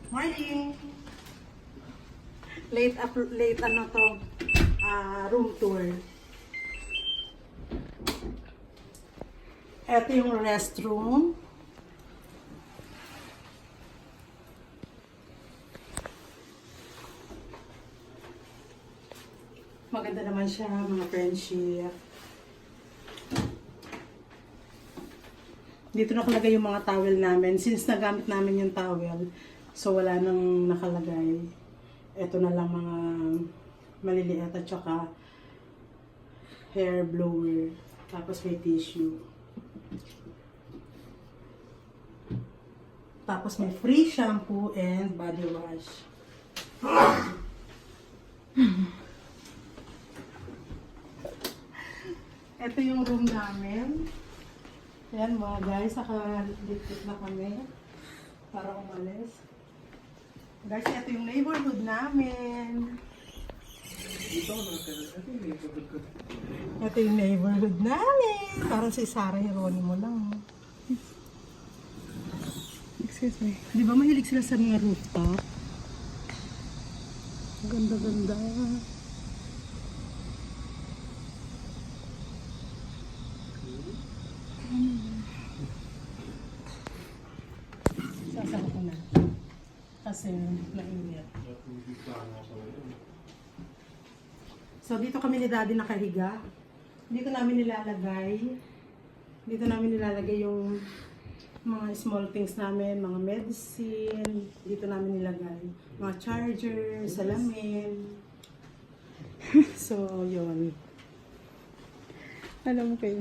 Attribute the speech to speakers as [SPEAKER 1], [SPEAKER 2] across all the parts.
[SPEAKER 1] Morning! Late ano to, room tour. Ito yung restroom. Maganda naman siya, mga friendship. Dito nakalagay yung mga towel namin. Since nagamit namin yung towel, so wala nang nakalagay. Ito na lang mga maliliit at saka hair blower. Tapos may tissue. Tapos may free shampoo and body wash. Ito yung room namin. Ayan mga guys, naka-lift na kami para umalis. Guys, ito yung neighborhood namin. Ito yung neighborhood namin. Parang si Sarah Hieronimo lang.
[SPEAKER 2] Excuse me.
[SPEAKER 1] Di ba mahilig sila sa mga rooftop? Ganda-ganda. Sasama ko na. Kasi mainit. So dito kami ni Daddy nakahiga. Dito namin nilalagay yung mga small things namin, mga medicine. Dito namin nilagay. Mga charger, salamin. So, yun.
[SPEAKER 2] Alam mo kayo.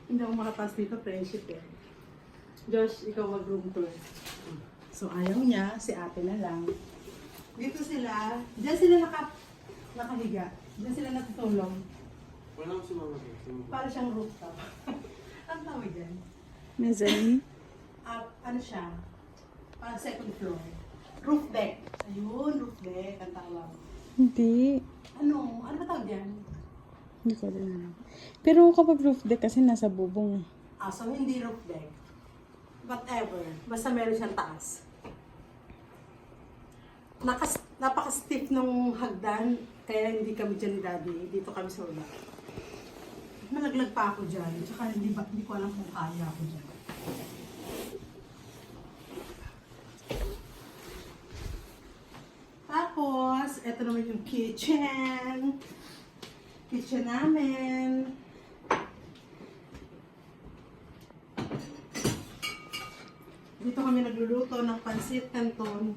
[SPEAKER 1] Hindi ako makapas dito, friendship eh. Josh, ikaw mag-room tour. So, ayaw niya, si ate na lang. Dito sila, diyan sila nakahiga. Diyan sila natutulong.
[SPEAKER 3] Walang sumama.
[SPEAKER 1] Para siyang rooftop. Ang tawag dyan?
[SPEAKER 2] Mezzanine?
[SPEAKER 1] Ano siya? Parang second floor. Roof deck. Ayun, roof deck ang tawag.
[SPEAKER 2] Hindi.
[SPEAKER 1] Ano ba tawag dyan?
[SPEAKER 2] Hindi ko alam. Pero kapag roof deck kasi nasa bubong.
[SPEAKER 1] So hindi roof deck. Whatever. Basta meron siyang taas. Napaka-stiff nung hagdan, kaya hindi kami dyan ni Daddy. Dito kami sa ula. Malaglag pa ako dyan. Tsaka hindi ko alam kung kaya ako dyan. Tapos, eto naman yung kitchen. Kitchen namin. Dito kami nagluluto ng pansit canton.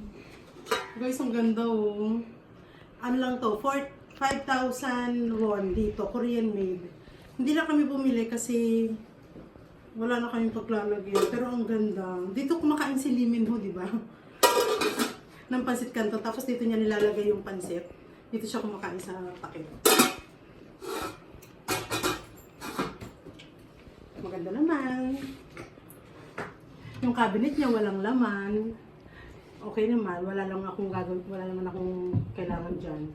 [SPEAKER 1] Guys, ang ganda oh. Ano lang to, 5,000 won dito, Korean made. Hindi na kami bumili kasi wala na kaming paglalagyan. Pero ang ganda. Dito kumakain si Lee Min Ho, di ba? Ng pansit canton. Tapos dito niya nilalagay yung pansit. Dito siya kumakain sa takip. Maganda naman. Yung cabinet niya walang laman. Okay naman, wala naman akong kailangan dyan.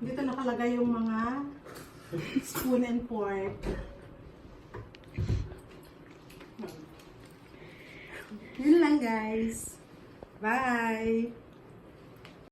[SPEAKER 1] Dito nakalagay yung mga spoon and fork. Yun lang guys. Bye!